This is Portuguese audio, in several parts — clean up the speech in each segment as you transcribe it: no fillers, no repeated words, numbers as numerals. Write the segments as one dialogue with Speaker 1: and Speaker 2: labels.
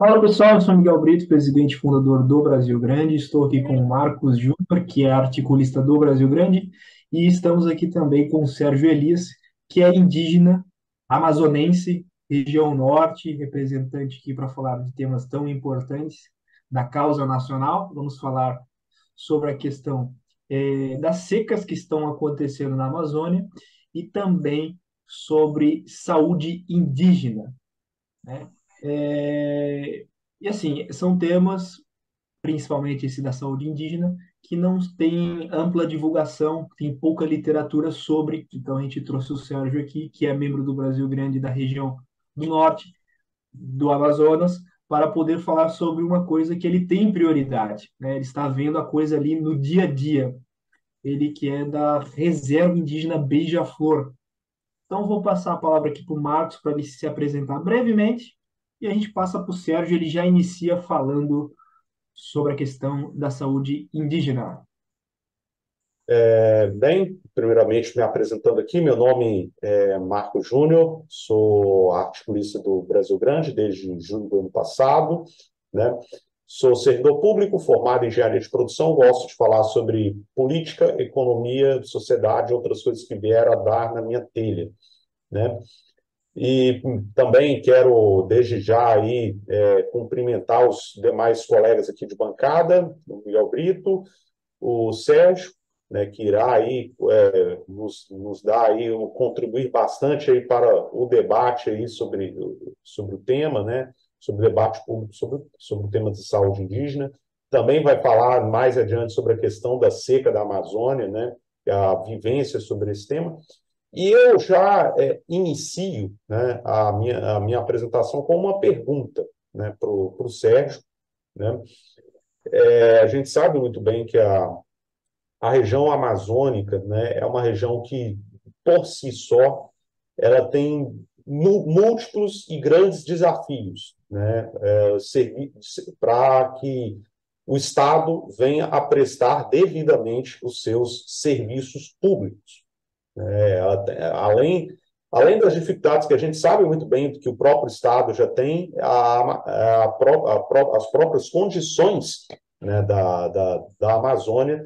Speaker 1: Fala pessoal, eu sou Miguel Brito, presidente e fundador do Brasil Grande. Estou aqui com o Marcos Júnior, que é articulista do Brasil Grande, e estamos aqui também com o Sérgio Elias, que é indígena amazonense, região norte, representante aqui para falar de temas tão importantes da causa nacional. Vamos falar sobre a questão das secas que estão acontecendo na Amazônia e também sobre saúde indígena, né? É, e assim, são temas, principalmente esse da saúde indígena, que não tem ampla divulgação, tem pouca literatura sobre. Então a gente trouxe o Sérgio aqui, que é membro do Brasil Grande da região do norte, do Amazonas, para poder falar sobre uma coisa que ele tem prioridade, né? Ele está vendo a coisa ali no dia a dia. Ele que é da Reserva Indígena Beija-Flor. Então, vou passar a palavra aqui para o Marcos para ele se apresentar brevemente e a gente passa para o Sérgio, ele já inicia falando sobre a questão da saúde indígena.
Speaker 2: Bem, primeiramente me apresentando aqui, meu nome é Marco Júnior, sou articulista do Brasil Grande desde julho do ano passado, né? Sou servidor público, formado em engenharia de produção, gosto de falar sobre política, economia, sociedade e outras coisas que vieram a dar na minha telha, né? E também quero, desde já, aí, cumprimentar os demais colegas aqui de bancada, o Miguel Brito, o Sérgio, né, que irá aí nos dar aí contribuir bastante aí para o debate aí sobre o tema, né, sobre o debate público sobre o tema de saúde indígena. Também vai falar mais adiante sobre a questão da seca da Amazônia, né, a vivência sobre esse tema. E eu já inicio, né, a minha apresentação com uma pergunta, né, para o Sérgio, né? A gente sabe muito bem que a região amazônica, né, é uma região que, por si só, ela tem múltiplos e grandes desafios, né, para que o Estado venha a prestar devidamente os seus serviços públicos. Além das dificuldades que a gente sabe muito bem que o próprio Estado já tem, as próprias condições, né, da Amazônia,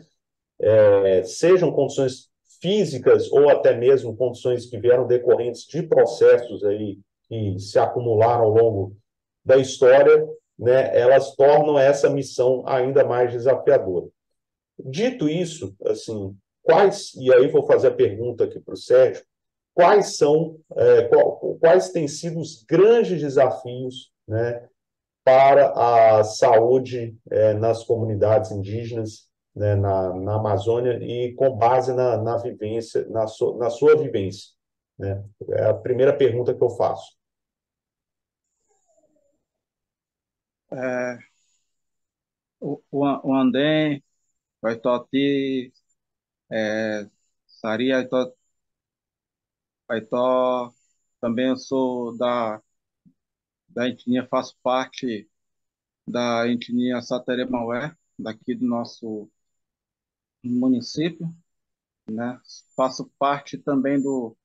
Speaker 2: sejam condições físicas ou até mesmo condições que vieram decorrentes de processos aí que se acumularam ao longo da história, né, elas tornam essa missão ainda mais desafiadora. Dito isso, assim, e aí vou fazer a pergunta aqui para o Sérgio, quais têm sido os grandes desafios, né, para a saúde nas comunidades indígenas, né, na Amazônia e com base na vivência, na sua vivência, né? É a primeira pergunta que eu faço.
Speaker 3: É, o Andem, o Aitoti, Sari, Aitó, também eu sou da etnia, faço parte da etnia Sateré-Maué, daqui do nosso município, né? Faço parte também do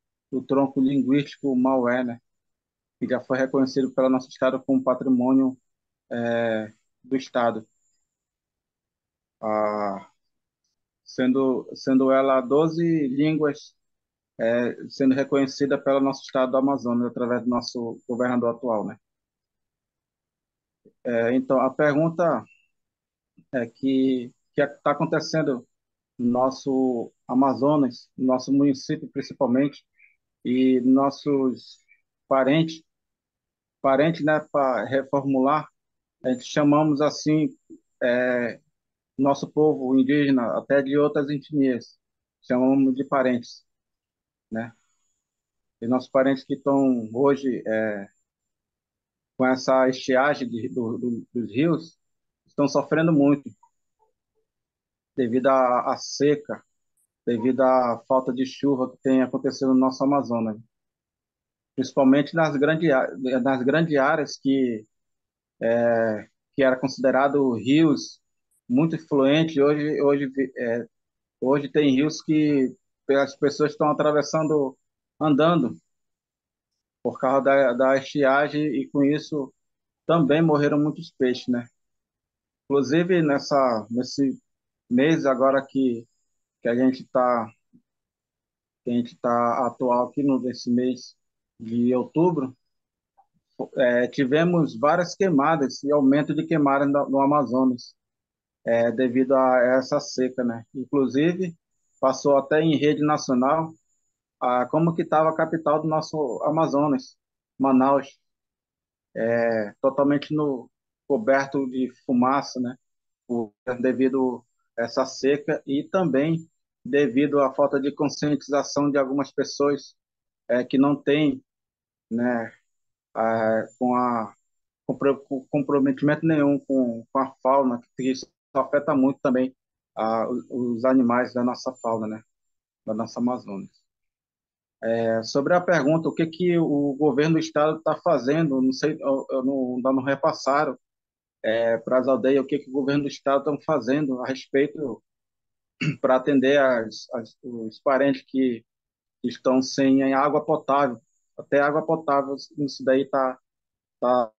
Speaker 3: tronco linguístico Maué, né? Que já foi reconhecido pelo nosso estado como patrimônio do estado. Ah, sendo ela 12 línguas sendo reconhecida pelo nosso estado do Amazonas, através do nosso governador atual, né? Então, a pergunta é que está acontecendo no nosso Amazonas, no nosso município principalmente, e nossos parentes, parentes, né, para reformular, a gente chamamos assim nosso povo indígena, até de outras etnias, chamamos de parentes, né? E nossos parentes que estão hoje com essa estiagem dos rios, estão sofrendo muito devido à seca, devido à falta de chuva que tem acontecido no nosso Amazonas, principalmente nas grandes áreas que era considerado rios muito fluentes. Hoje tem rios que as pessoas estão atravessando andando por causa da estiagem, e com isso também morreram muitos peixes, né? Inclusive nesse mês agora que a gente está atual aqui nesse mês de outubro, tivemos várias queimadas e aumento de queimadas no Amazonas, devido a essa seca, né? Inclusive, passou até em rede nacional como que estava a capital do nosso Amazonas, Manaus, totalmente no, coberto de fumaça, né? Devido a essa seca e também devido à falta de conscientização de algumas pessoas que não têm, né, com com comprometimento nenhum com a fauna, que isso afeta muito também os animais da nossa fauna, né, da nossa Amazônia. Sobre a pergunta, o que que o governo do estado está fazendo, não sei, eu não, ainda não repassaram para as aldeias o que que o governo do estado está fazendo a respeito para atender os parentes que estão sem água potável. Até água potável, isso daí tá, tá,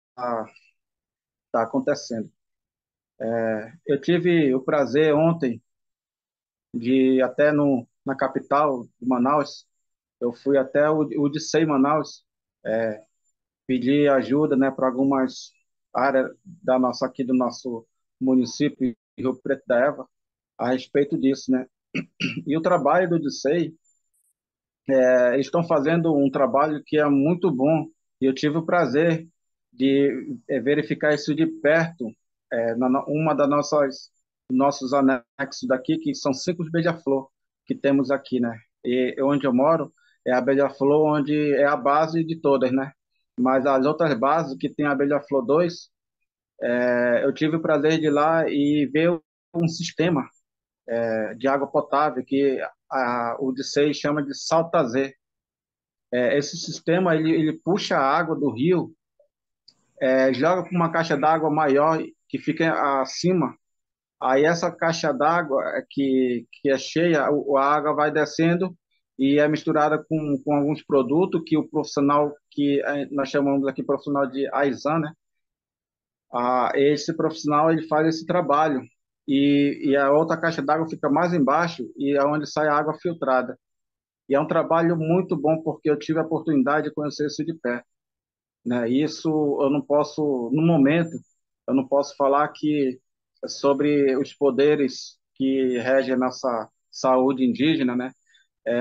Speaker 3: tá acontecendo. Eu tive o prazer ontem de até no, na capital de Manaus, eu fui até o Dicei Manaus, pedir ajuda, né, para algumas áreas aqui do nosso município, Rio Preto da Eva, a respeito disso, né? E o trabalho do Dicei, eles estão fazendo um trabalho que é muito bom e eu tive o prazer de verificar isso de perto, uma das nossos anexos daqui, que são 5 beija-flor que temos aqui, né? E onde eu moro é a beija-flor onde é a base de todas, né? Mas as outras bases que tem a beija-flor 2, eu tive o prazer de ir lá e ver um sistema de água potável que o DCEI chama de Saltazê. Esse sistema ele puxa a água do rio, joga para uma caixa d'água maior que fica acima. Aí essa caixa d'água que é cheia, a água vai descendo e é misturada com alguns produtos que o profissional, que nós chamamos aqui profissional de Aizan, né? Esse profissional ele faz esse trabalho e a outra caixa d'água fica mais embaixo e é onde sai a água filtrada. E é um trabalho muito bom porque eu tive a oportunidade de conhecer isso de perto, né? Isso eu não posso, no momento, eu não posso falar que sobre os poderes que regem a nossa saúde indígena, né?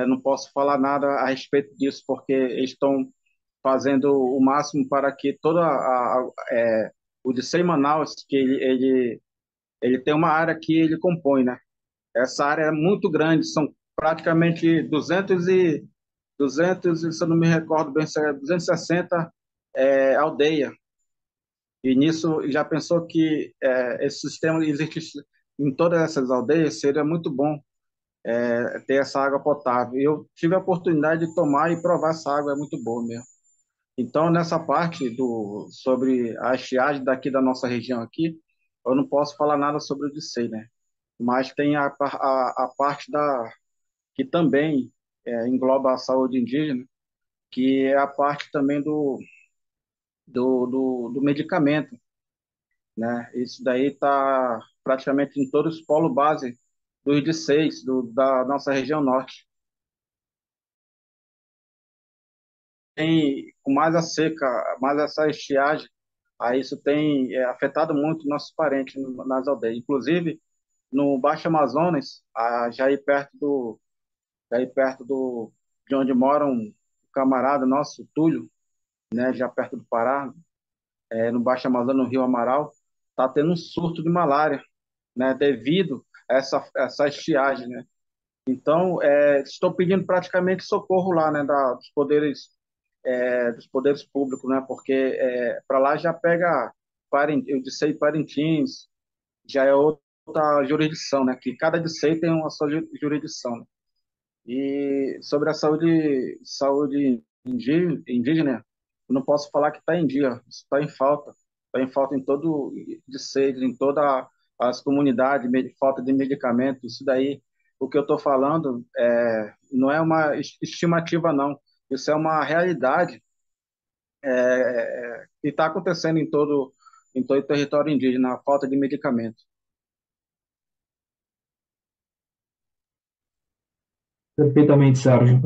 Speaker 3: Não posso falar nada a respeito disso porque eles estão fazendo o máximo para que o de 100 Manaus, que ele tem uma área que ele compõe, né? Essa área é muito grande, são praticamente 200 se eu não me recordo bem, se é 260 aldeia. E nisso, já pensou que esse sistema existisse em todas essas aldeias? Seria muito bom ter essa água potável. E eu tive a oportunidade de tomar e provar essa água, é muito boa mesmo. Então, nessa parte sobre a estiagem daqui da nossa região aqui, eu não posso falar nada sobre o Dicei, né? Mas tem a parte que também engloba a saúde indígena, que é a parte também do medicamento, né? Isso daí está praticamente em todos os polos base dos D6 da nossa região norte. Com mais a seca, mais essa estiagem, aí isso tem afetado muito nossos parentes nas aldeias. Inclusive, no Baixo Amazonas, já aí perto de onde mora um camarada nosso, Túlio, né, já perto do Pará, no Baixo Amazonas, no Rio Amaral, está tendo um surto de malária, né, devido a essa estiagem, né? Então, estou pedindo praticamente socorro lá, né, dos poderes públicos, né, porque para lá já pega, eu disse Parintins, já é outra jurisdição, né, que cada distrito tem uma sua jurisdição, né? E sobre a saúde indígena, eu não posso falar que está em dia, está em falta. Está em falta em todo de sede, em todas as comunidades, falta de medicamentos. Isso daí, o que eu estou falando, não é uma estimativa, não. Isso é uma realidade que está acontecendo em todo o território indígena, a falta de medicamento.
Speaker 1: Perfeitamente, Sérgio.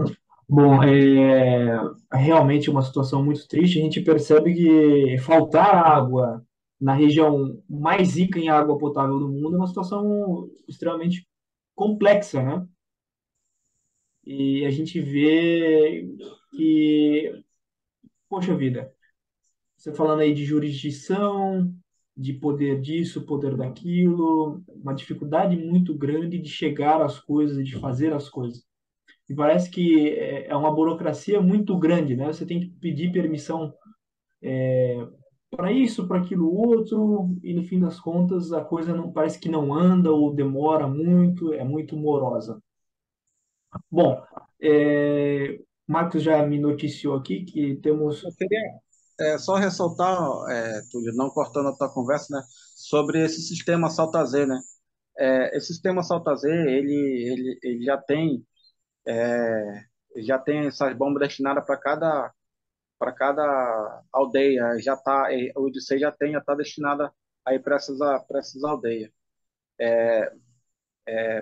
Speaker 1: Bom, é realmente uma situação muito triste. A gente percebe que faltar água na região mais rica em água potável do mundo é uma situação extremamente complexa, né? E a gente vê que, poxa vida, você falando aí de jurisdição, de poder disso, poder daquilo, uma dificuldade muito grande de chegar às coisas, de fazer as coisas. E parece que é uma burocracia muito grande, né? Você tem que pedir permissão para isso, para aquilo outro, e no fim das contas a coisa não parece que não anda ou demora muito, é muito morosa. Bom, Marcos já me noticiou aqui que temos.
Speaker 3: Eu queria só ressaltar, Túlio, não cortando a tua conversa, né, sobre esse sistema Salta Z, né? Esse sistema Salta Z, ele já tem essas bombas destinadas para cada aldeia, já tá, o IDC já está destinada aí para essas aldeias.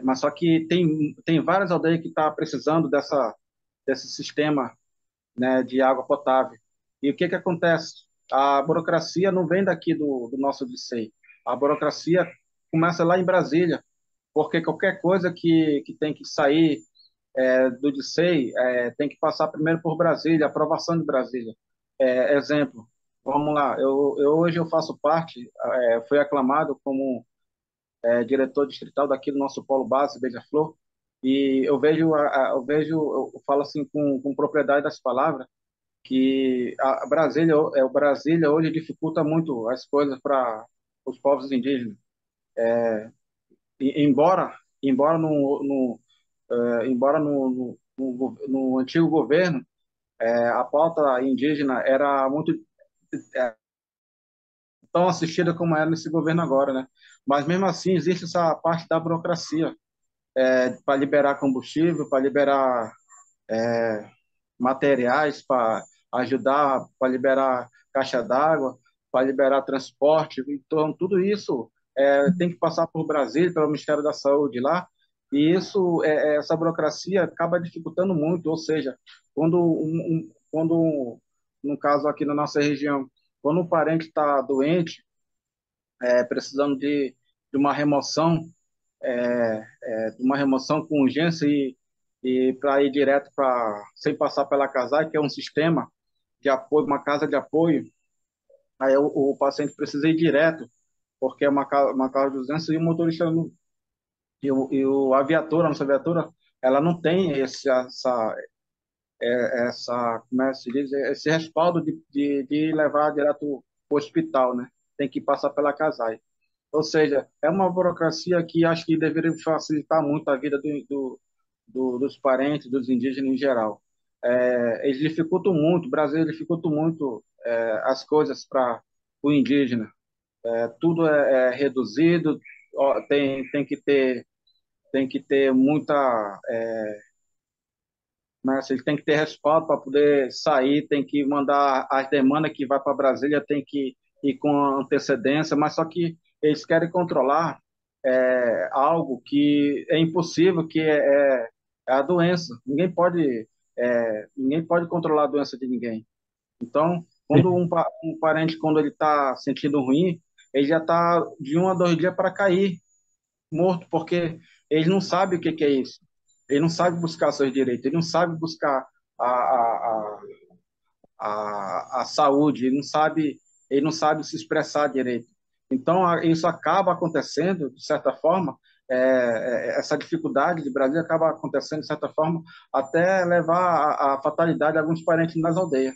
Speaker 3: Mas só que tem várias aldeias que estão precisando desse sistema, né, de água potável. E o que que acontece? A burocracia não vem daqui do nosso IDC. A burocracia começa lá em Brasília, porque qualquer coisa que tem que sair do DCEI tem que passar primeiro por Brasília, aprovação de Brasília. Exemplo, vamos lá, hoje eu faço parte, fui aclamado como diretor distrital daqui do nosso polo base, Beija-Flor, e eu falo assim com propriedade das palavras, que a Brasília, o Brasília hoje dificulta muito as coisas para os povos indígenas. Embora, embora embora no antigo governo, a pauta indígena era muito tão assistida como é nesse governo agora, né? Mas mesmo assim existe essa parte da burocracia para liberar combustível, para liberar materiais, para ajudar, para liberar caixa d'água, para liberar transporte. Então tudo isso tem que passar por Brasília, pelo Ministério da Saúde lá. E essa burocracia acaba dificultando muito, ou seja, quando no caso aqui na nossa região, quando um parente está doente, precisando de uma remoção, de uma remoção com urgência e para ir direto para, sem passar pela CASAI, que é um sistema de apoio, uma casa de apoio, aí o paciente precisa ir direto, porque é uma causa de urgência e o motorista não, a viatura, a nossa viatura, ela não tem como é que se diz, esse respaldo de levar direto para o hospital, né? Tem que passar pela CASAI. Ou seja, é uma burocracia que acho que deveria facilitar muito a vida dos parentes, dos indígenas em geral. Eles dificultam muito, o Brasil dificulta muito as coisas para o indígena. Tudo é reduzido, ó, tem que ter muita. Mas ele tem que ter respaldo para poder sair, tem que mandar as demandas que vai para Brasília, tem que ir com antecedência, mas só que eles querem controlar algo que é impossível, é a doença. Ninguém pode controlar a doença de ninguém. Então, quando um parente, quando ele está sentindo ruim, ele já está de 1 a 2 dias para cair morto, porque ele não sabe o que que é isso. Ele não sabe buscar seus direitos, ele não sabe buscar a, a, a saúde, ele não sabe se expressar direito. Então, isso acaba acontecendo, de certa forma, essa dificuldade de Brasil acaba acontecendo, de certa forma, até levar à fatalidade de alguns parentes nas aldeias.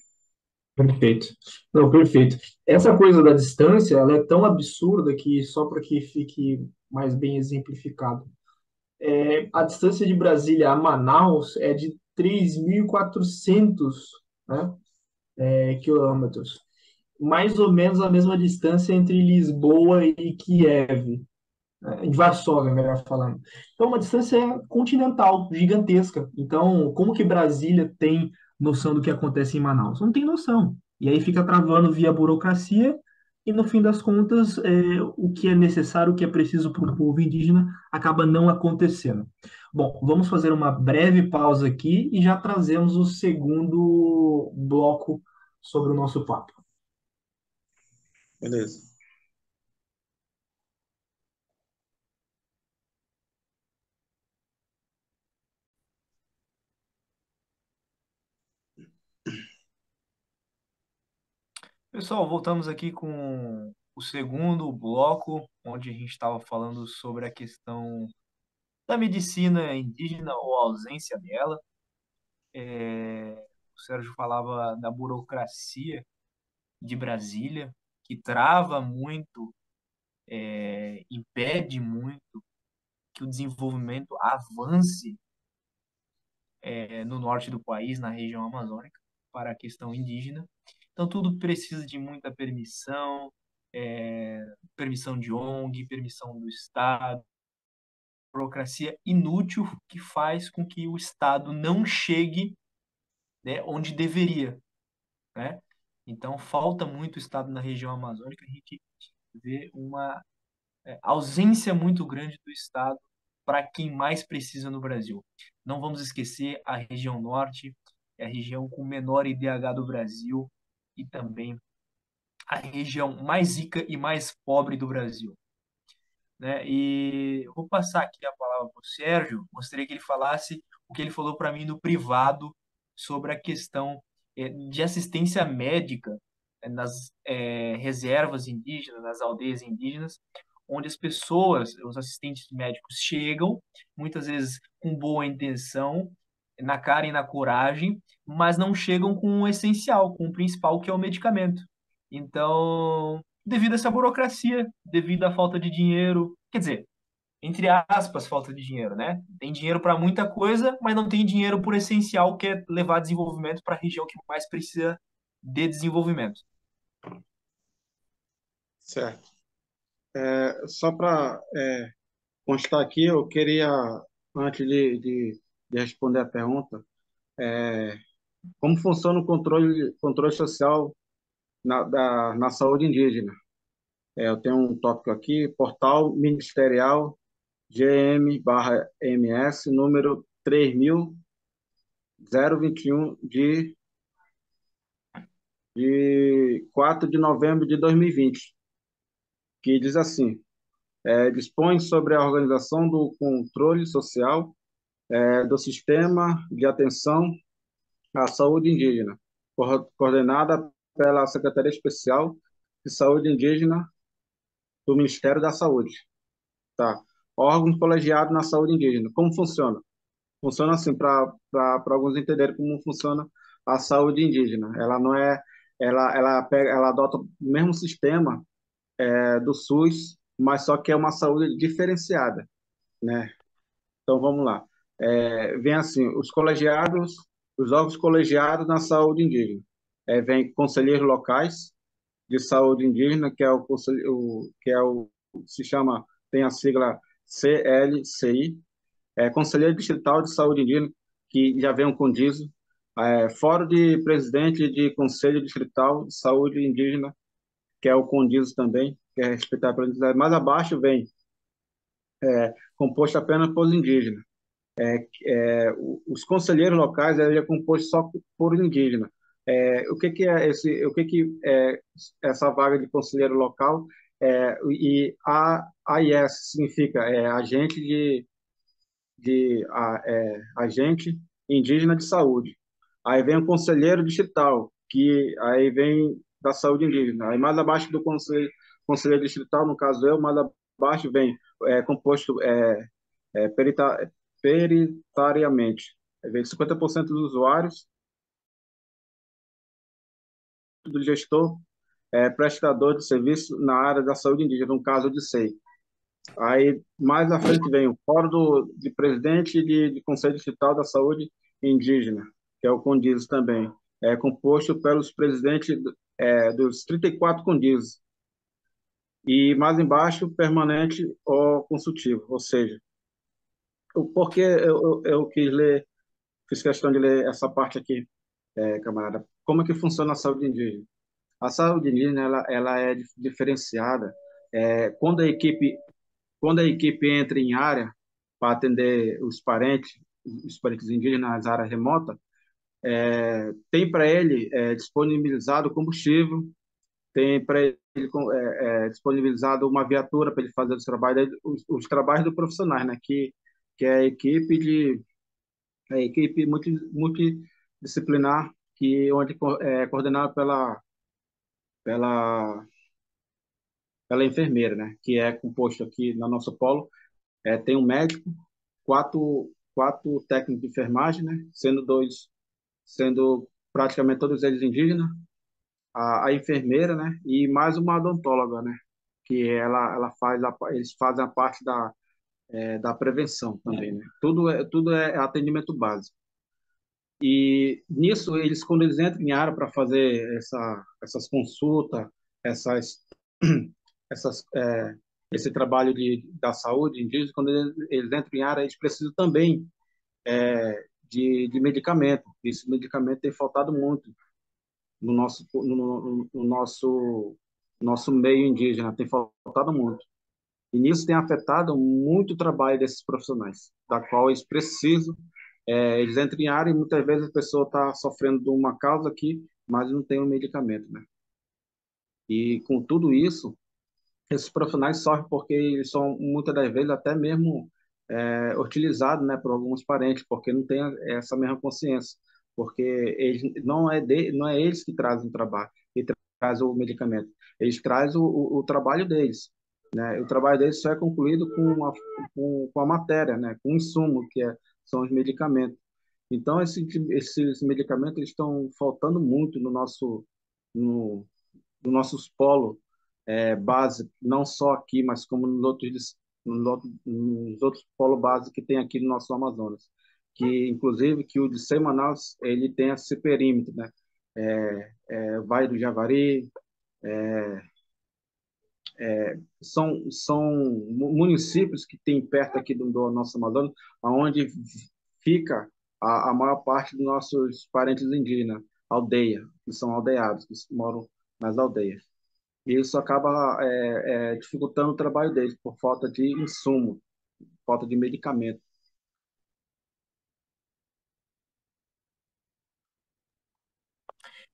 Speaker 1: Perfeito. Não, perfeito. Essa coisa da distância, ela é tão absurda que, só para que fique mais bem exemplificado, a distância de Brasília a Manaus é de 3.400, né, quilômetros. Mais ou menos a mesma distância entre Lisboa e Kiev, né, de Varsóvia, melhor falando. Então, uma distância continental, gigantesca. Então, como que Brasília tem noção do que acontece em Manaus? Não tem noção. E aí fica travando via burocracia, e no fim das contas, o que é necessário, o que é preciso para o povo indígena, acaba não acontecendo. Bom, vamos fazer uma breve pausa aqui e já trazemos o segundo bloco sobre o nosso papo.
Speaker 3: Beleza.
Speaker 1: Pessoal, voltamos aqui com o segundo bloco, onde a gente estava falando sobre a questão da medicina indígena ou a ausência dela. O Sérgio falava da burocracia de Brasília, que trava muito, impede muito que o desenvolvimento avance, no norte do país, na região amazônica, para a questão indígena. Então, tudo precisa de muita permissão, permissão de ONG, permissão do Estado, burocracia inútil que faz com que o Estado não chegue, né, onde deveria, né? Então, falta muito o Estado na região amazônica, a gente vê uma ausência muito grande do Estado para quem mais precisa no Brasil. Não vamos esquecer a região norte, é a região com menor IDH do Brasil e também a região mais rica e mais pobre do Brasil, né? E eu vou passar aqui a palavra para o Sérgio. Gostaria que ele falasse o que ele falou para mim no privado sobre a questão de assistência médica nas reservas indígenas, nas aldeias indígenas, onde as pessoas, os assistentes médicos chegam, muitas vezes com boa intenção, na cara e na coragem, mas não chegam com o essencial, com o principal, que é o medicamento. Então, devido a essa burocracia, devido à falta de dinheiro, quer dizer, entre aspas, falta de dinheiro, né? Tem dinheiro para muita coisa, mas não tem dinheiro por essencial, que é levar desenvolvimento para a região que mais precisa de desenvolvimento.
Speaker 3: Certo. Só para constar aqui, eu queria, antes de responder a pergunta, como funciona o controle social na saúde indígena? Eu tenho um tópico aqui, portal ministerial GM/MS, número 3021, de 4 de novembro de 2020, que diz assim: dispõe sobre a organização do controle social do sistema de atenção à saúde indígena, coordenada pela Secretaria Especial de Saúde Indígena do Ministério da Saúde. Tá. Órgão colegiado na saúde indígena. Como funciona? Funciona assim, para alguns entenderem como funciona a saúde indígena. Ela não é, ela adota o mesmo sistema do SUS, mas só que é uma saúde diferenciada, né? Então vamos lá. Vem assim, os órgãos colegiados na saúde indígena. Vem conselheiros locais de saúde indígena, que é se chama, tem a sigla CLCI, Conselheiro Distrital de Saúde Indígena, que já vem um condizo, Fórum de Presidente de Conselho Distrital de Saúde Indígena, que é o condizo também, que é respeitado pela entidade. Mais abaixo vem composto apenas por indígenas. Os conselheiros locais ele é composto só por indígena. O que que é essa vaga de conselheiro local? E a AIS significa agente agente indígena de saúde. Aí vem o conselheiro distrital, que aí vem da saúde indígena. Aí mais abaixo do conselheiro distrital, no caso eu, mais abaixo vem composto peritariamente. Aí vem 50% dos usuários, do gestor, prestador de serviço na área da saúde indígena, no caso de SEI. Aí, mais à frente vem o Fórum de Presidente de Conselho Distrital da Saúde Indígena, que é o CONDIS também. É composto pelos presidentes dos 34 CONDIS. E mais embaixo, permanente ou consultivo. Ou seja, porque eu fiz questão de ler essa parte aqui, camarada. Como é que funciona a saúde indígena? A saúde indígena ela é diferenciada. Quando a equipe entra em área para atender os parentes indígenas nas áreas remotas, tem para ele disponibilizado combustível, tem para ele disponibilizado uma viatura para ele fazer os trabalhos do profissionais, né? Que é a equipe multidisciplinar onde é coordenada pela pela enfermeira, né? Que é composto aqui no nosso polo, tem um médico, quatro técnicos de enfermagem, né? Sendo praticamente todos eles indígenas, a enfermeira, né? E mais uma odontóloga, né? Que eles fazem a parte da prevenção também, né? Tudo é atendimento básico. E nisso, quando eles entram em área para fazer essas consultas, essas, esse trabalho da saúde indígena, quando eles entram em área, eles precisam também de medicamento. Esse medicamento tem faltado muito no nosso meio indígena, tem faltado muito. E nisso tem afetado muito o trabalho desses profissionais, da qual eles precisam, eles entram em área e muitas vezes a pessoa está sofrendo de uma causa aqui, mas não tem o medicamento, né? E com tudo isso, esses profissionais sofrem porque eles são muitas das vezes até mesmo utilizados, né, por alguns parentes, porque não tem essa mesma consciência, porque não é eles que trazem o trabalho, que traz o medicamento, eles trazem o trabalho deles, né? O trabalho deles só é concluído com a matéria, né, com o insumo são os medicamentos. Então esses medicamentos eles estão faltando muito no, no nossos polos base, não só aqui, mas como nos outros polos base que tem aqui no nosso Amazonas. Que, inclusive, que o de Sem Manaus, ele tem esse perímetro, né? Vale do Javari, são municípios que tem perto aqui do nosso Amazonas, onde fica a maior parte dos nossos parentes indígenas, aldeia, que são aldeados, que moram nas aldeias. E isso acaba dificultando o trabalho deles por falta de insumo, falta de medicamento.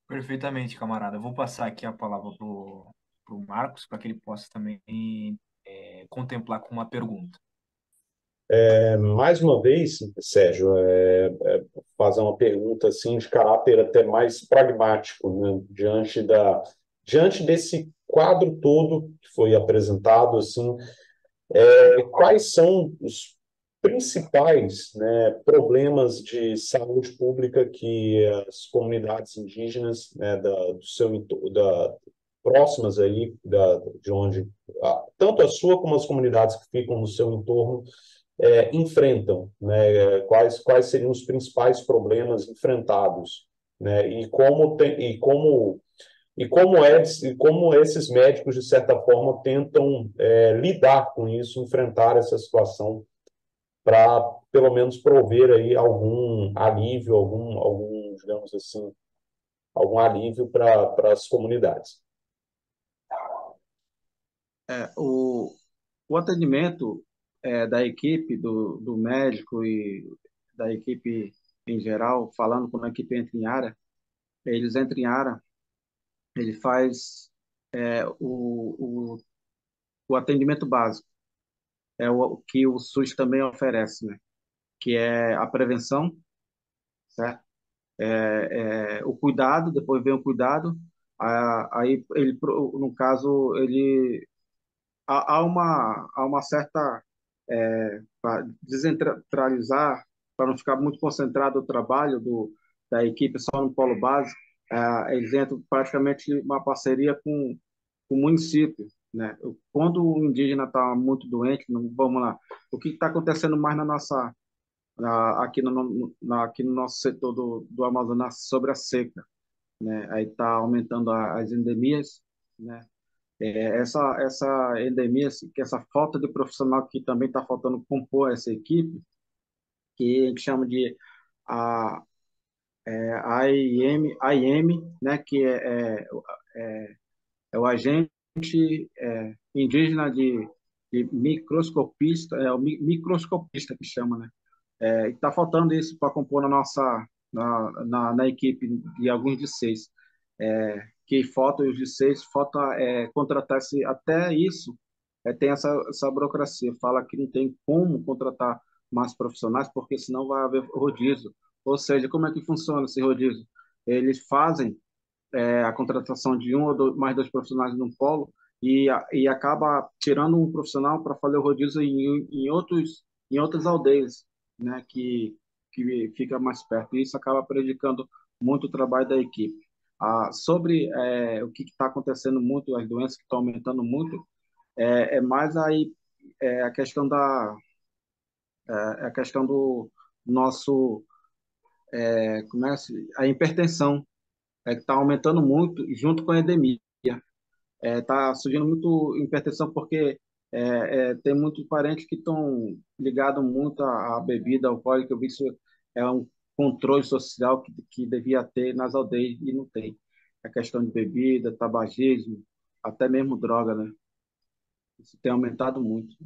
Speaker 1: Perfeitamente, camarada. Eu vou passar aqui a palavra pro Marcos para que ele possa também contemplar com uma pergunta.
Speaker 2: Mais uma vez, Sérgio, fazer uma pergunta assim de caráter até mais pragmático, né? Diante desse quadro todo que foi apresentado, assim, quais são os principais, né, problemas de saúde pública que as comunidades indígenas, né, do seu próximas aí de onde tanto a sua como as comunidades que ficam no seu entorno enfrentam, né? Quais seriam os principais problemas enfrentados, né? E como esses médicos, de certa forma, tentam lidar com isso, enfrentar essa situação para, pelo menos, prover aí algum alívio, digamos assim, algum alívio para as comunidades.
Speaker 3: O atendimento da equipe, do médico e da equipe em geral, falando quando a equipe entra em área, eles entram em área, ele faz o atendimento básico, é o que o SUS também oferece, né? Que é a prevenção, certo? O cuidado, depois vem o cuidado, aí ele, no caso, há uma certa, para descentralizar, para não ficar muito concentrado o trabalho da equipe só no polo base, eles entram praticamente uma parceria com o município, né? Quando o indígena está muito doente, vamos lá, o que está acontecendo mais aqui no nosso setor do Amazonas sobre a seca, né? Aí está aumentando as endemias, né? Essa endemia, que essa falta de profissional que também está faltando compor essa equipe, que a gente chama de a, AIM, né? Que é o agente indígena de microscopista, é o microscopista que chama, né? Está faltando isso para compor na equipe de alguns de seis. Que falta os de seis, falta contratar até isso. Tem essa burocracia, fala que não tem como contratar mais profissionais, porque senão vai haver rodízio. Ou seja, como é que funciona esse rodízio? Eles fazem a contratação de um ou mais dois profissionais num polo e acaba tirando um profissional para fazer o rodízio em outras aldeias, né, que fica mais perto. E isso acaba prejudicando muito o trabalho da equipe. Sobre o que está acontecendo muito, as doenças que estão aumentando muito, é mais aí a questão a questão do nosso, a hipertensão, que está aumentando muito junto com a endemia. Está surgindo muito hipertensão porque tem muitos parentes que estão ligados muito à bebida alcoólica. Eu vi isso é um controle social que devia ter nas aldeias e não tem. A questão de bebida, tabagismo, até mesmo droga, né? Isso tem aumentado muito.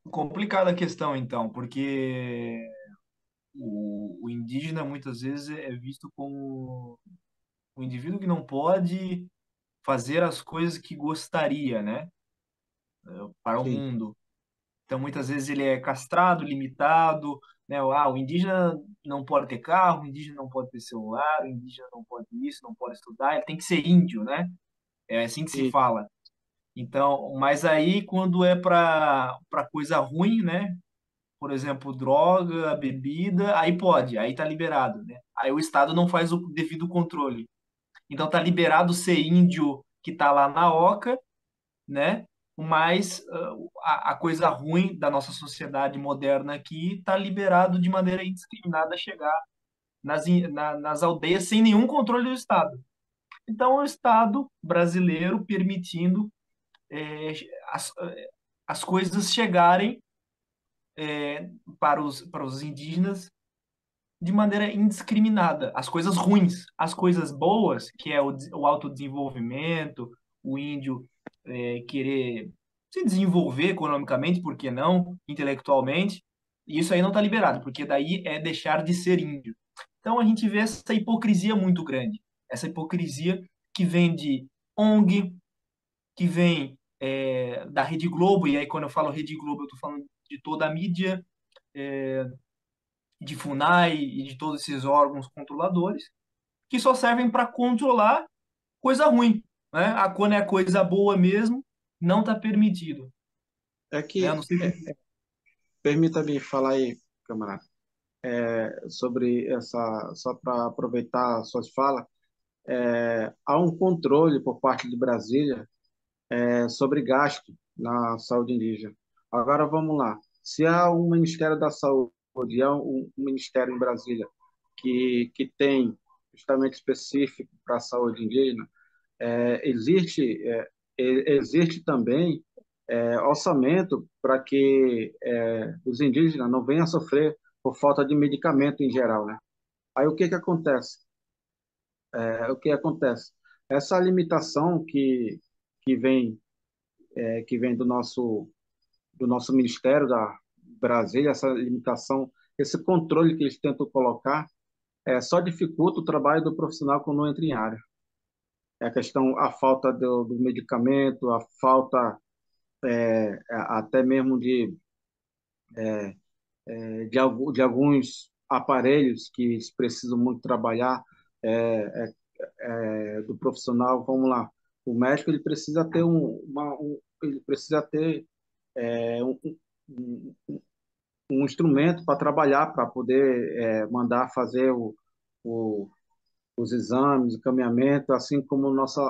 Speaker 1: Complicada a questão, então, porque o indígena muitas vezes é visto como o indivíduo que não pode fazer as coisas que gostaria, né, para o
Speaker 3: Sim,
Speaker 1: mundo. Então, muitas vezes ele é castrado, limitado, né? O indígena não pode ter carro, o indígena não pode ter celular, o indígena não pode isso, não pode estudar, ele tem que ser índio, né? É assim que se
Speaker 3: sim.
Speaker 1: fala. Então, mas aí quando é para coisa ruim, né? Por exemplo, droga, bebida, aí pode, aí tá liberado, né? Aí o Estado não faz o devido controle. Então tá liberado ser índio que tá lá na oca, né? Mas a coisa ruim da nossa sociedade moderna aqui está liberado de maneira indiscriminada a chegar nas aldeias sem nenhum controle do Estado. Então, o Estado brasileiro permitindo é, as, as coisas chegarem para os indígenas de maneira indiscriminada. As coisas ruins, as coisas boas, que é o autodesenvolvimento, o índio querer se desenvolver economicamente, por que não, intelectualmente, isso aí não está liberado, porque daí é deixar de ser índio. Então a gente vê essa hipocrisia muito grande, essa hipocrisia que vem de ONG, que vem da Rede Globo, e aí quando eu falo Rede Globo eu estou falando de toda a mídia, de FUNAI e de todos esses órgãos controladores, que só servem para controlar coisa ruim, né? Quando é coisa boa mesmo, não está permitido,
Speaker 3: É
Speaker 1: né? Eu
Speaker 3: que,
Speaker 1: não sei.
Speaker 3: permita-me falar aí, camarada, sobre só para aproveitar as suas falas, há um controle por parte de Brasília sobre gasto na saúde indígena. Agora vamos lá. Se há um Ministério da Saúde, há um ministério em Brasília que tem justamente específico para a saúde indígena, existe também orçamento para que os indígenas não venham a sofrer por falta de medicamento em geral, né? Aí o que que acontece? O que acontece? Essa limitação que vem que vem do nosso Ministério da Brasília, essa limitação, esse controle que eles tentam colocar, só dificulta o trabalho do profissional quando entra em área. É a questão, a falta do medicamento, a falta até mesmo de alguns aparelhos que eles precisam muito trabalhar do profissional. Vamos lá, o médico ele precisa ter ele precisa ter um, um instrumento para trabalhar, para poder mandar fazer o, os exames, o caminhamento, assim como nossa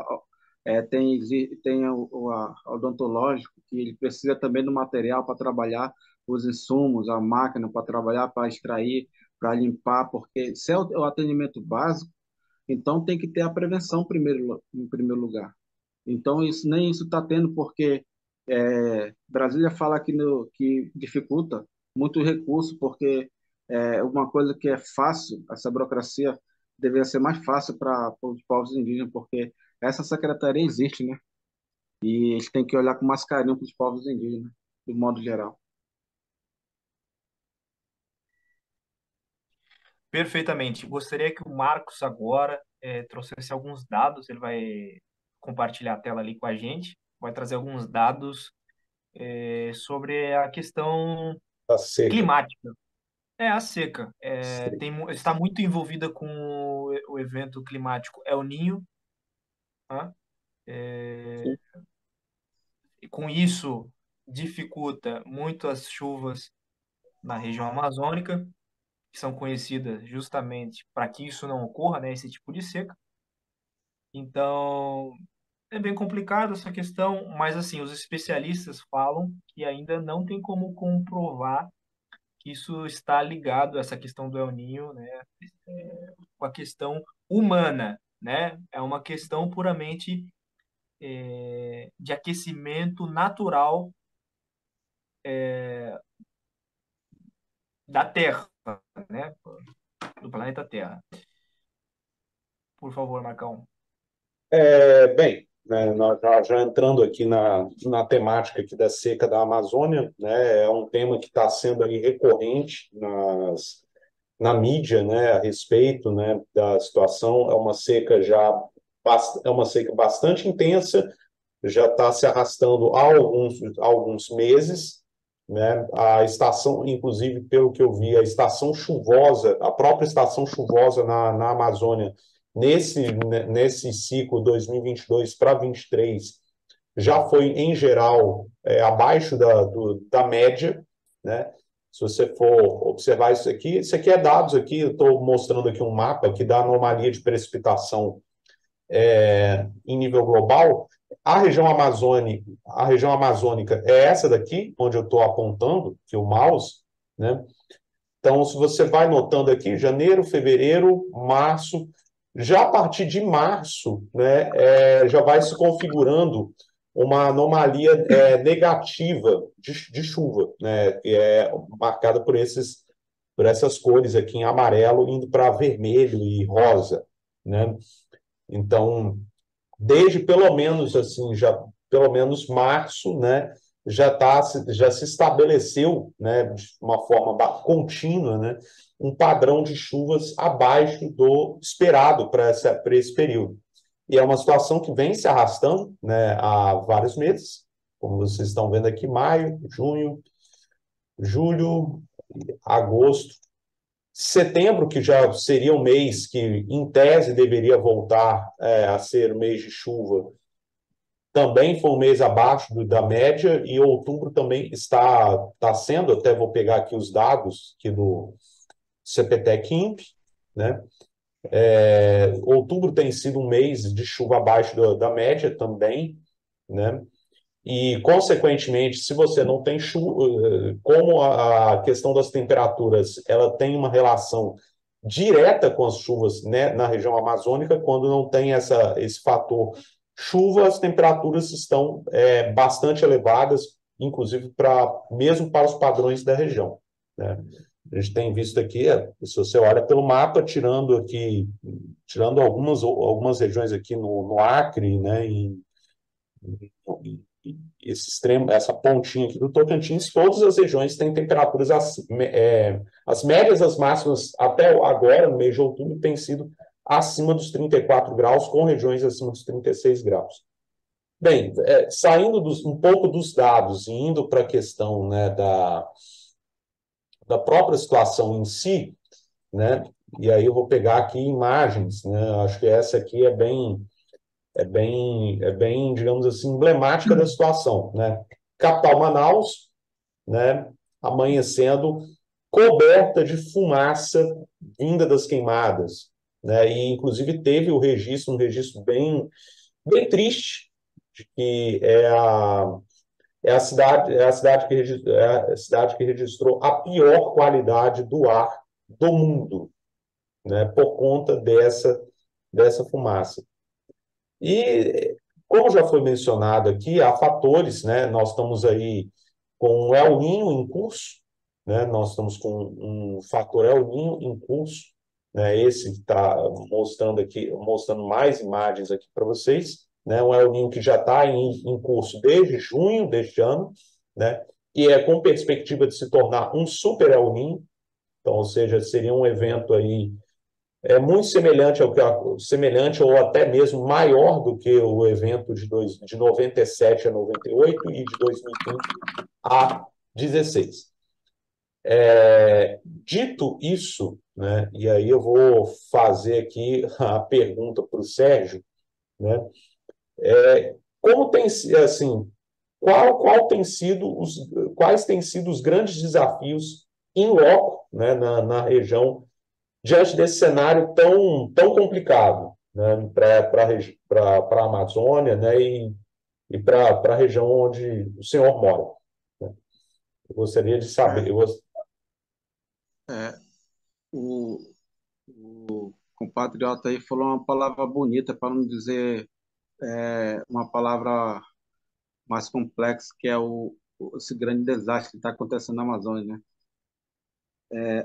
Speaker 3: tem o odontológico, que ele precisa também do material para trabalhar, os insumos, a máquina para trabalhar, para extrair, para limpar, porque se é o atendimento básico, então tem que ter a prevenção em primeiro lugar. Então isso nem isso está tendo, porque Brasília fala que dificulta, muito recurso, porque é uma coisa que é fácil, essa burocracia deveria ser mais fácil para os povos indígenas, porque essa secretaria existe, né? E eles têm que olhar com mais carinho para os povos indígenas, de modo geral.
Speaker 1: Perfeitamente. Gostaria que o Marcos agora trouxesse alguns dados. Ele vai compartilhar a tela ali com a gente. Vai trazer alguns dados sobre a questão
Speaker 2: A seca.
Speaker 1: climática. A seca. Está muito envolvida com o evento climático El Niño, tá?
Speaker 3: Sim,
Speaker 1: E com isso dificulta muito as chuvas na região amazônica, que são conhecidas justamente para que isso não ocorra, né, esse tipo de seca. Então, é bem complicado essa questão, mas assim, os especialistas falam que ainda não tem como comprovar que isso está ligado, essa questão do El Niño, né, com a questão humana, né? É uma questão puramente de aquecimento natural da Terra, né? Do planeta Terra. Por favor, Marcão.
Speaker 2: Bem, né, nós já entrando aqui na temática aqui da seca da Amazônia, né, é um tema que está sendo aí recorrente na mídia, né, a respeito, né, da situação. É uma seca bastante intensa, já está se arrastando há alguns meses, né? A estação, inclusive, pelo que eu vi, a estação chuvosa, a própria estação chuvosa na Amazônia, nesse ciclo 2022 para 2023, já foi, em geral, abaixo da média, né? Se você for observar isso aqui é dados aqui, eu estou mostrando aqui um mapa aqui da anomalia de precipitação em nível global. A região amazônica é essa daqui, onde eu estou apontando, que o mouse, né? Então, se você vai notando aqui, janeiro, fevereiro, março, já a partir de março, né, já vai se configurando uma anomalia negativa de chuva, né, que é marcada por essas cores aqui em amarelo, indo para vermelho e rosa, né? Então, desde pelo menos assim, já pelo menos março, né, já se estabeleceu, né, de uma forma contínua, né, um padrão de chuvas abaixo do esperado para esse período. E é uma situação que vem se arrastando, né, há vários meses, como vocês estão vendo aqui, maio, junho, julho, agosto, setembro, que já seria um mês que, em tese, deveria voltar a ser o mês de chuva, também foi um mês abaixo da média, e outubro também está sendo, até vou pegar aqui os dados aqui do CPTEC-INPE, né? Outubro tem sido um mês de chuva abaixo da média também, né? E, consequentemente, se você não tem chuva, como a questão das temperaturas, ela tem uma relação direta com as chuvas, né, na região amazônica, quando não tem esse fator chuva, as temperaturas estão bastante elevadas, inclusive mesmo para os padrões da região, né? A gente tem visto aqui, se você olha pelo mapa, tirando algumas regiões aqui no Acre, né, esse extremo, essa pontinha aqui do Tocantins, todas as regiões têm temperaturas as médias, as máximas até agora, no mês de outubro, têm sido acima dos 34 graus, com regiões acima dos 36 graus. Bem, saindo um pouco dos dados e indo para a questão, né, da própria situação em si, né, e aí eu vou pegar aqui imagens, né, acho que essa aqui é bem, digamos assim, emblemática da situação, né? Capital Manaus, né, amanhecendo coberta de fumaça vinda das queimadas, né? E inclusive teve um registro bem, bem triste, de que é a cidade que registrou a pior qualidade do ar do mundo, né? Por conta dessa fumaça. E, como já foi mencionado aqui, há fatores, né? Nós estamos aí com o El Niño em curso, né? Nós estamos com um fator El Niño em curso, né? Esse está mostrando aqui, mostrando mais imagens aqui para vocês, né? Um El Niño que já está em curso desde junho deste ano, né? E é com perspectiva de se tornar um super El Niño, então, ou seja, seria um evento aí muito semelhante semelhante ou até mesmo maior do que o evento de 97 a 98 e de 2015 a 16. Dito isso, né, e aí eu vou fazer aqui a pergunta para o Sérgio, né, como tem assim, qual tem sido quais têm sido os grandes desafios em loco, né, na região diante desse cenário tão complicado, né, para a Amazônia, né, e para a região onde o senhor mora, né? Eu gostaria de saber.
Speaker 3: É, é, o, o compatriota aí falou uma palavra bonita, para não dizer uma palavra mais complexa, que é esse grande desastre que está acontecendo na Amazônia, né?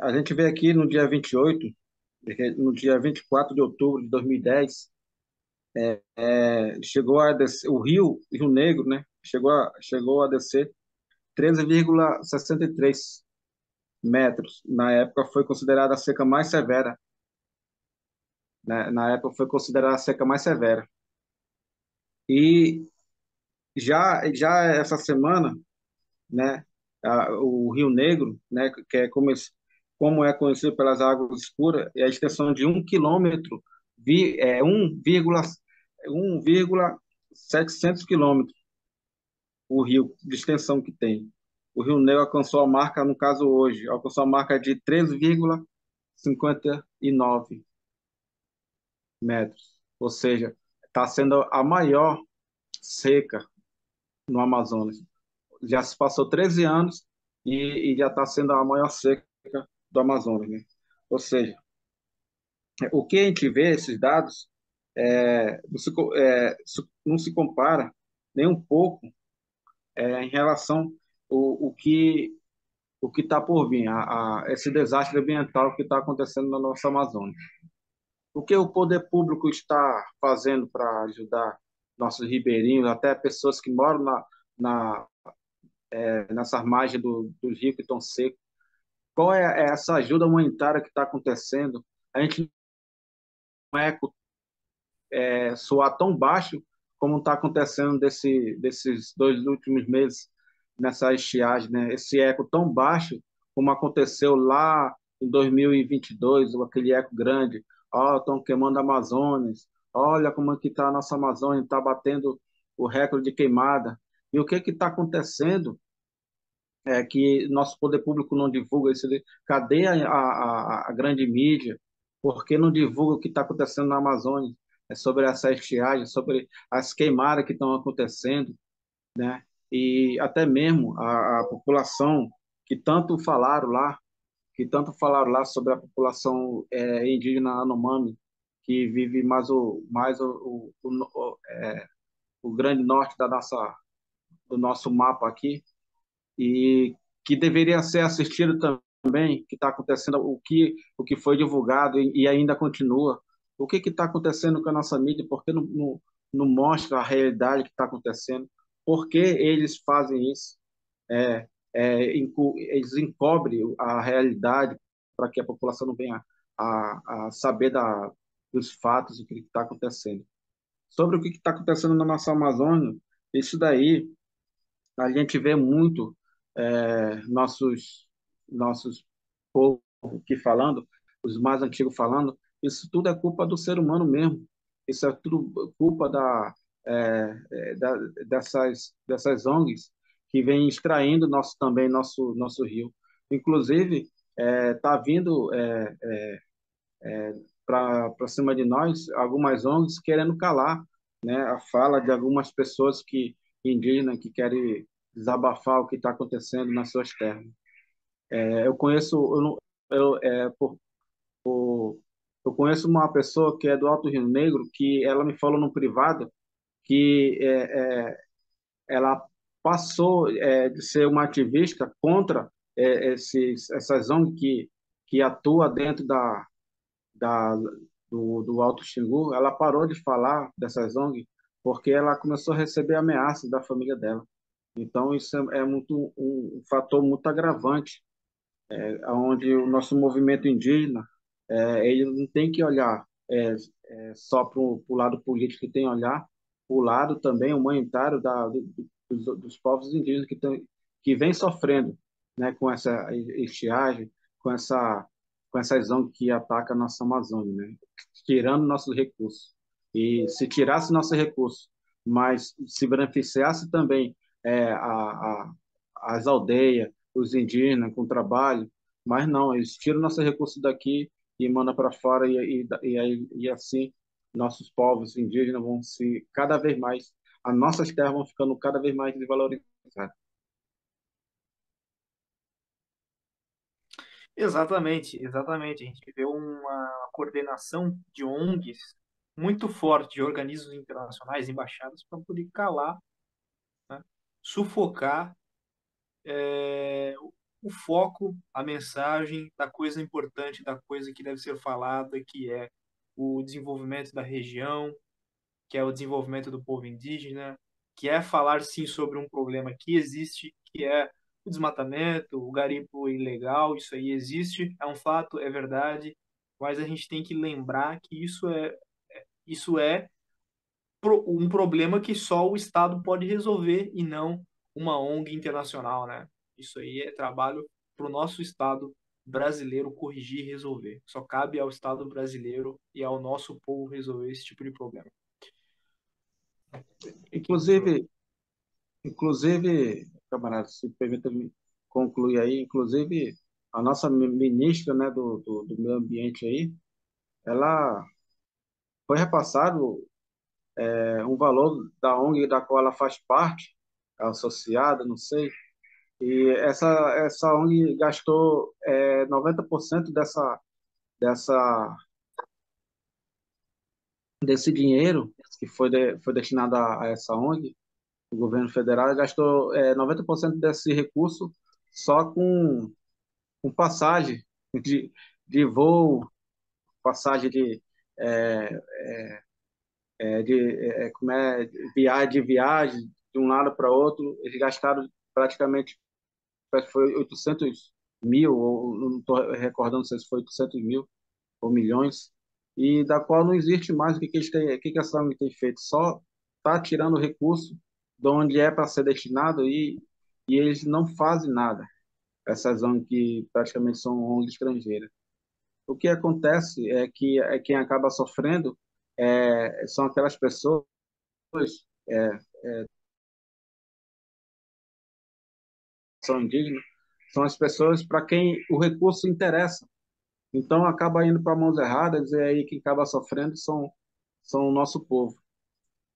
Speaker 3: A gente vê aqui no dia 28, no dia 24 de outubro de 2010, chegou a descer, Rio Negro, né? Chegou a descer 13,63 metros. Na época foi considerada a seca mais severa, né? Na época foi considerada a seca mais severa. E já essa semana, né, o Rio Negro, né, que é como é conhecido pelas águas escuras, é a extensão de 1 quilômetro, 1,700 quilômetros, o rio de extensão que tem. O Rio Negro alcançou a marca, no caso hoje, alcançou a marca de 13,59 metros, ou seja, está sendo a maior seca no Amazonas. Já se passou 13 anos e já está sendo a maior seca do Amazonas, né? Ou seja, o que a gente vê, esses dados, não se compara nem um pouco em relação o que está por vir, esse desastre ambiental que está acontecendo na nossa Amazônia. O que o poder público está fazendo para ajudar nossos ribeirinhos, até pessoas que moram na, nessas margens dos rios que estão secos? Qual é essa ajuda humanitária que está acontecendo? A gente não soar tão baixo como está acontecendo desses 2 últimos meses nessa estiagem, né? Esse eco tão baixo como aconteceu lá em 2022, aquele eco grande. Ó, estão queimando a Amazônia. Olha como é que está a nossa Amazônia, está batendo o recorde de queimada. E o que está acontecendo que nosso poder público não divulga isso. Cadê a grande mídia? Por que não divulga o que está acontecendo na Amazônia? Sobre essa estiagem, sobre as queimadas que estão acontecendo, né? E até mesmo a população que tanto falaram lá, sobre a população indígena Anomami, que vive o grande norte do nosso mapa aqui, e que deveria ser assistido também, que está acontecendo, o que foi divulgado e ainda continua. O que está acontecendo com a nossa mídia? Por que não mostra a realidade que está acontecendo? Por que eles fazem isso? Eles encobrem a realidade para que a população não venha a saber dos fatos, do que está acontecendo. Sobre o que está acontecendo na nossa Amazônia, isso daí a gente vê muito nossos povos que falando, os mais antigos falando, isso tudo é culpa do ser humano mesmo. Isso é tudo culpa dessas ONGs que vêm extraindo nosso rio. Inclusive, está vindo para cima de nós algumas ONGs querendo calar, né, a fala de algumas pessoas indígenas que querem desabafar o que está acontecendo nas suas terras. Eu conheço, eu, não- eu, eu conheço uma pessoa que é do Alto Rio Negro, que ela me falou no privado que ela passou de ser uma ativista contra essas ONG que atua dentro da, do Alto Xingu, ela parou de falar dessas ONG porque ela começou a receber ameaças da família dela. Então, isso é muito um fator muito agravante, onde o nosso movimento indígena, ele não tem que olhar só para o lado político, que tem que olhar para o lado também humanitário dos povos indígenas que vem sofrendo, né, com essa estiagem, com com essas ONGs que atacam a nossa Amazônia, né, tirando nossos recursos. E se tirasse nossos recursos, mas se beneficiasse também as aldeias, os indígenas com trabalho, mas não, eles tiram nossos recursos daqui e mandam para fora e assim nossos povos indígenas vão se cada vez mais, as nossas terras vão ficando cada vez mais desvalorizadas.
Speaker 1: Exatamente, exatamente. A gente vê uma coordenação de ONGs muito forte, de organismos internacionais, embaixadas, para poder calar, né, sufocar o foco, a mensagem da coisa importante, da coisa que deve ser falada, que é o desenvolvimento da região, que é o desenvolvimento do povo indígena, que é falar sim sobre um problema que existe, que é o desmatamento, o garimpo ilegal, isso aí existe, é um fato, é verdade, mas a gente tem que lembrar que isso é um problema que só o Estado pode resolver e não uma ONG internacional, né? Isso aí é trabalho para o nosso Estado brasileiro corrigir e resolver. Só cabe ao Estado brasileiro e ao nosso povo resolver esse tipo de problema. E quem continua?
Speaker 3: Inclusive, inclusive, camarada, se permita me concluir aí, inclusive a nossa ministra, né, do meio ambiente aí, ela foi repassado um valor da ONG da qual ela faz parte, associada, não sei, e essa ONG gastou 90% dessa, desse dinheiro que foi destinado a essa ONG, o governo federal gastou 90% desse recurso só com passagem de, de voo, passagem é, como é, viagem de um lado para outro. Eles gastaram praticamente, parece que foi 800 mil, ou não estou recordando se foi 800 mil ou milhões, e da qual não existe mais. O que essa ONG tem feito? Só está tirando recurso de onde é para ser destinado e eles não fazem nada. Essas ONGs que praticamente são ONGs estrangeiras. O que acontece é que quem acaba sofrendo são aquelas pessoas é, são indígenas, são as pessoas para quem o recurso interessa. Então acaba indo para mãos erradas e aí quem acaba sofrendo são o nosso povo,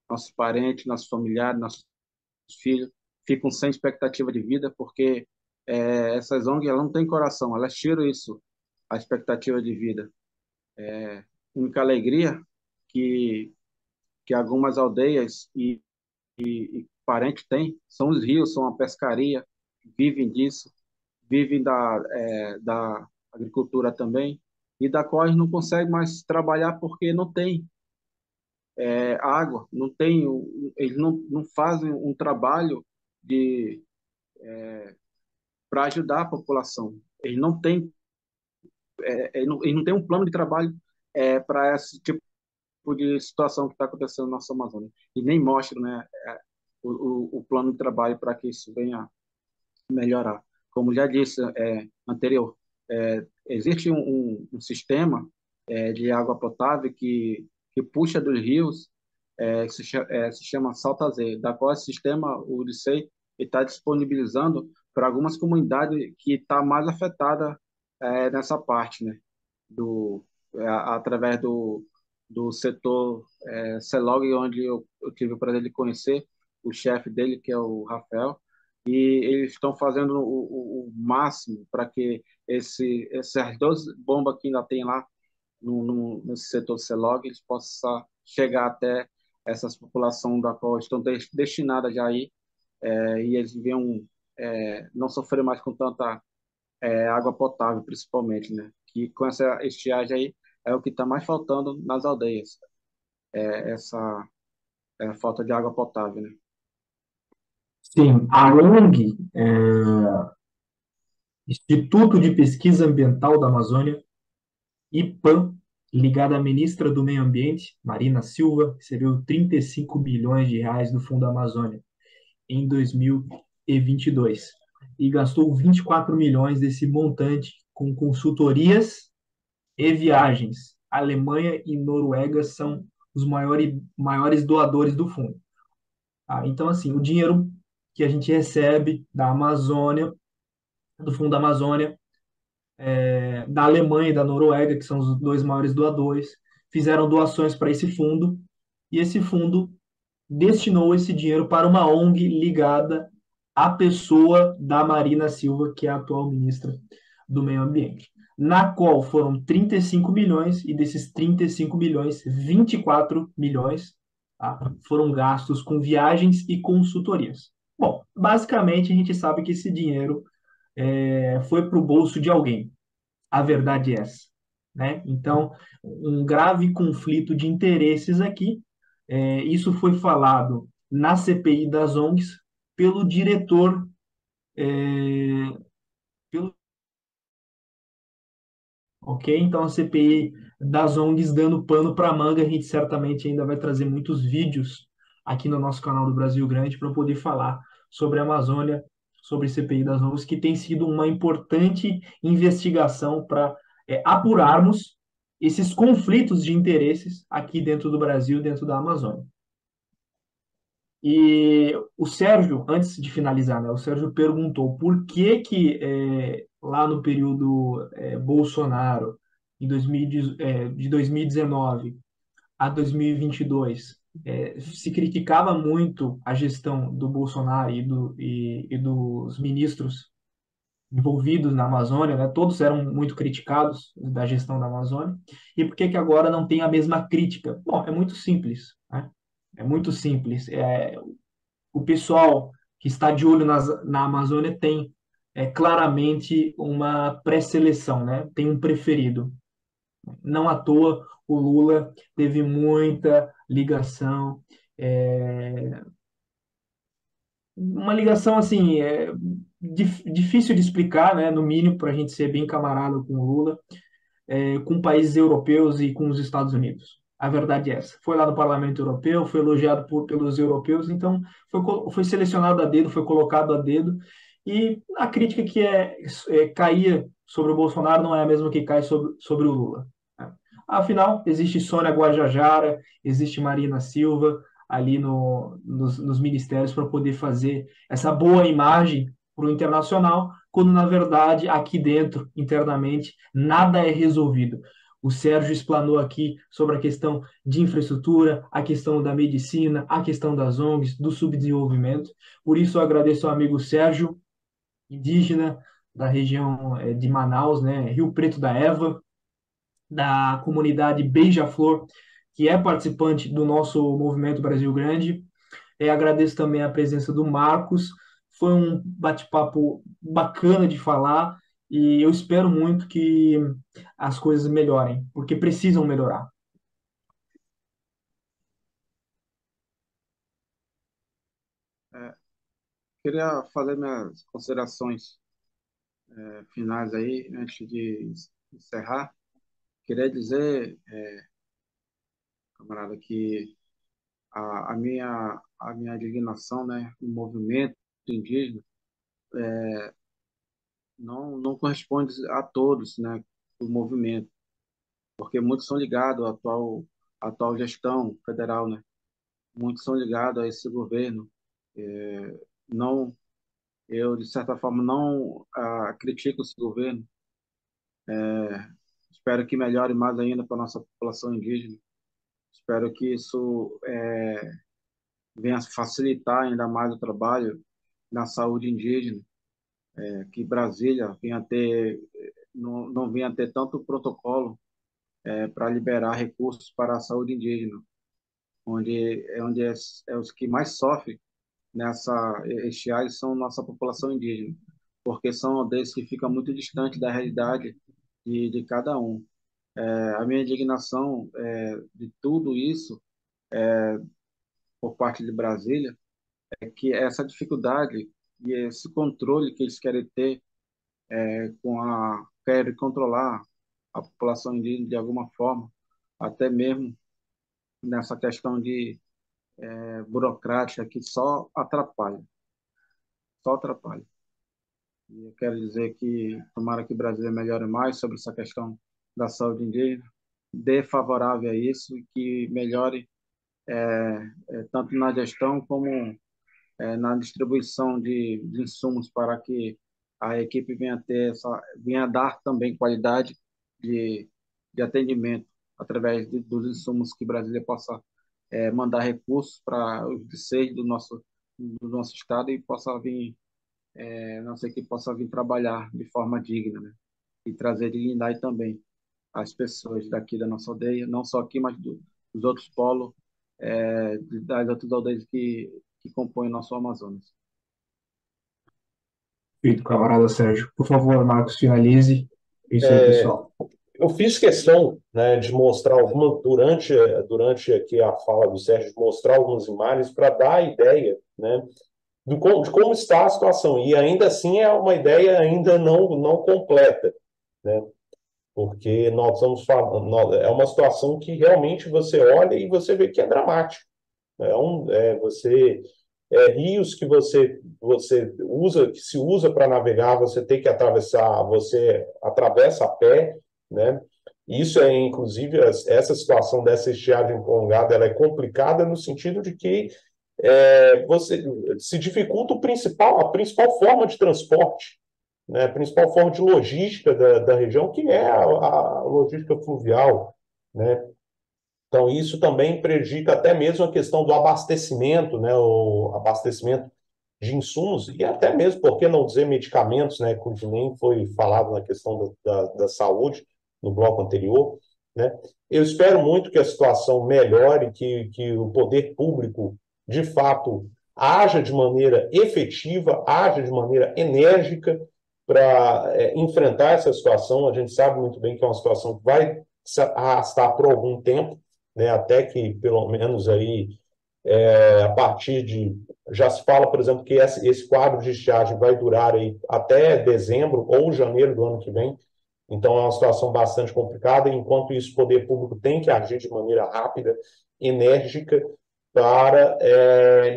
Speaker 3: nossos parentes, nossos familiares, nossos filhos ficam sem expectativa de vida porque essas ONGs elas não têm coração, elas tiram isso, a expectativa de vida. A única alegria que que algumas aldeias e parentes têm são os rios, são a pescaria, vivem disso, vivem da agricultura também, e da qual eles não conseguem mais trabalhar porque não tem água, não tem, eles não fazem um trabalho de para ajudar a população. Eles não têm um plano de trabalho para esse tipo de situação que está acontecendo na nossa Amazônia. E nem mostram, né, o plano de trabalho para que isso venha a melhorar. Como já disse anterior, existe um sistema de água potável que puxa dos rios, se chama Saltazê, da qual esse sistema, o Licei, está disponibilizando para algumas comunidades que está mais afetada nessa parte, né? do, Através do setor CELOG, onde eu tive o prazer de conhecer o chefe dele, que é o Rafael, e eles estão fazendo o máximo para que essas 12 bombas que ainda tem lá nesse setor CELOG, eles possam chegar até essas populações da qual estão destinadas já aí, e eles venham não sofrer mais com tanta água potável, principalmente, né? Que com essa estiagem aí é o que está mais faltando nas aldeias, essa falta de água potável, né?
Speaker 1: Sim, a ONG, Instituto de Pesquisa Ambiental da Amazônia, IPAM, ligada à ministra do Meio Ambiente, Marina Silva, recebeu 35 bilhões de reais do Fundo Amazônia em 2022 e gastou 24 milhões desse montante com consultorias e viagens. A Alemanha e Noruega são os maiores doadores do fundo. Então, assim, o dinheiro que a gente recebe da Amazônia, do Fundo Amazônia, da Alemanha e da Noruega, que são os dois maiores doadores, fizeram doações para esse fundo, e esse fundo destinou esse dinheiro para uma ONG ligada à pessoa da Marina Silva, que é a atual ministra do Meio Ambiente, na qual foram 35 milhões, e desses 35 milhões, 24 milhões, tá, foram gastos com viagens e consultorias. Bom, basicamente a gente sabe que esse dinheiro foi para o bolso de alguém. A verdade é essa, né? Então, um grave conflito de interesses aqui. Isso foi falado na CPI das ONGs pelo diretor, pelo, ok? Então, a CPI das ONGs dando pano para manga, a gente certamente ainda vai trazer muitos vídeos aqui no nosso canal do Brasil Grande para poder falar sobre a Amazônia, sobre a CPI das ONGs, que tem sido uma importante investigação para apurarmos esses conflitos de interesses aqui dentro do Brasil, dentro da Amazônia. E o Sérgio, antes de finalizar, né, o Sérgio perguntou por que que lá no período Bolsonaro, de 2019 a 2022, se criticava muito a gestão do Bolsonaro e dos ministros envolvidos na Amazônia, né? Todos eram muito criticados da gestão da Amazônia. E por que que agora não tem a mesma crítica? Bom, é muito simples, né? É muito simples. O pessoal que está de olho na Amazônia tem claramente uma pré-seleção, né? Tem um preferido. Não à toa o Lula teve muita ligação, é, uma ligação assim, difícil de explicar, né? No mínimo, para a gente ser bem camarada com o Lula, com países europeus e com os Estados Unidos. A verdade é essa. Foi lá no Parlamento Europeu, foi elogiado pelos europeus, então foi selecionado a dedo, foi colocado a dedo, e a crítica que caía sobre o Bolsonaro não é a mesma que cai sobre o Lula. Né? Afinal, existe Sônia Guajajara, existe Marina Silva ali nos ministérios para poder fazer essa boa imagem para o internacional, quando na verdade aqui dentro, internamente, nada é resolvido. O Sérgio explanou aqui sobre a questão de infraestrutura, a questão da medicina, a questão das ONGs, do subdesenvolvimento. Por isso, eu agradeço ao amigo Sérgio, indígena da região de Manaus, né, Rio Preto da Eva, da comunidade Beija-Flor, que é participante do nosso Movimento Brasil Grande. Agradeço também a presença do Marcos. Foi um bate-papo bacana de falar e eu espero muito que as coisas melhorem, porque precisam melhorar.
Speaker 3: É, queria fazer minhas considerações finais aí, antes de encerrar. Queria dizer, camarada, que a minha indignação, né, no movimento indígena não corresponde a todos, né, do movimento, porque muitos são ligados à atual gestão federal, né, muitos são ligados a esse governo. Não, eu, de certa forma, não critico esse governo. Espero que melhore mais ainda para a nossa população indígena. Espero que isso venha facilitar ainda mais o trabalho na saúde indígena, que Brasília venha ter, não venha ter tanto protocolo para liberar recursos para a saúde indígena, onde é os que mais sofrem nessa estiagem são nossa população indígena. porque são aldeias que ficam muito distantes da realidade de cada um. A minha indignação de tudo isso por parte de Brasília é que essa dificuldade e esse controle que eles querem ter querem controlar a população indígena de alguma forma, até mesmo nessa questão de burocrática que só atrapalha. E eu quero dizer que tomara que Brasília melhore mais sobre essa questão da saúde indígena, dê favorável a isso e que melhore tanto na gestão como na distribuição de insumos para que a equipe venha dar também qualidade de, de atendimento através dos insumos que Brasília possa mandar recursos para os desejos do nosso estado e possa vir, nossa equipe possa vir trabalhar de forma digna, né? E trazer dignidade também às pessoas daqui da nossa aldeia, não só aqui, mas dos outros polos, das outras aldeias que compõem o nosso Amazonas.
Speaker 1: Feito, camarada Sérgio. Por favor, Marcos, finalize. É isso aí, pessoal.
Speaker 2: Eu fiz questão, né, de mostrar durante aqui a fala do Sérgio, de mostrar algumas imagens para dar a ideia, né, de como está a situação. E ainda assim é uma ideia ainda não completa, né, porque nós estamos falando, é uma situação que realmente você olha e você vê que é dramático. Rios que você usa, que se usa para navegar, você tem que atravessar, você atravessa a pé, né? Isso é, inclusive, essa situação dessa estiagem prolongada, ela é complicada no sentido de que você se dificulta a principal forma de transporte, né? A principal forma de logística da região, que é a logística fluvial, né? Então, isso também prejudica até mesmo a questão do abastecimento, né, o abastecimento de insumos e até mesmo, por que não dizer medicamentos, né, que nem foi falado na questão da saúde no bloco anterior, né. Eu espero muito que a situação melhore, que o poder público, de fato, haja de maneira efetiva, haja de maneira enérgica para enfrentar essa situação. A gente sabe muito bem que é uma situação que vai se arrastar por algum tempo, né, até que pelo menos aí a partir de já se fala, por exemplo, que esse quadro de estiagem vai durar aí até dezembro ou janeiro do ano que vem. Então é uma situação bastante complicada. E enquanto isso, o poder público tem que agir de maneira rápida, enérgica, para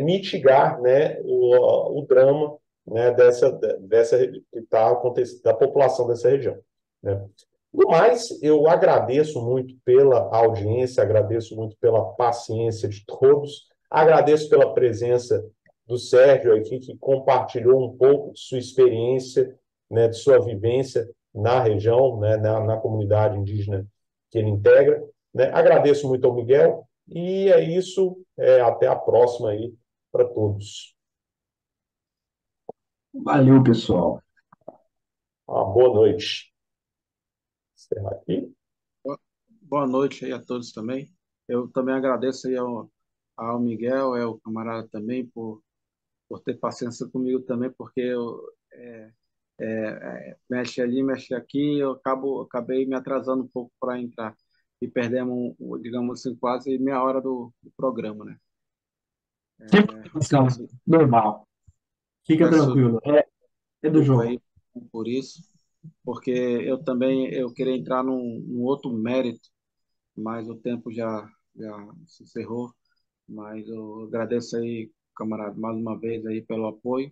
Speaker 2: mitigar, né, o drama, né, dessa que está acontecendo da população dessa região, né. No mais, eu agradeço muito pela audiência, agradeço muito pela paciência de todos, agradeço pela presença do Sérgio aqui, que compartilhou um pouco de sua experiência, né, de sua vivência na região, né, na comunidade indígena que ele integra, né. Agradeço muito ao Miguel, e é isso, até a próxima aí para todos.
Speaker 1: Valeu, pessoal.
Speaker 2: Uma boa noite. Encerrar aqui.
Speaker 3: Boa noite aí a todos também. Eu também agradeço aí ao Miguel, ao camarada também, por ter paciência comigo também, porque mexe ali, mexe aqui, acabei me atrasando um pouco para entrar. E perdemos, digamos assim, quase meia hora do programa, né?
Speaker 1: Sempre questão
Speaker 3: Peço,
Speaker 1: normal. Fica
Speaker 3: peço
Speaker 1: tranquilo. É do
Speaker 3: desculpa
Speaker 1: jogo.
Speaker 3: aí por isso, porque eu queria entrar num outro mérito, mas o tempo já se encerrou. Mas eu agradeço aí, camarada, mais uma vez aí pelo apoio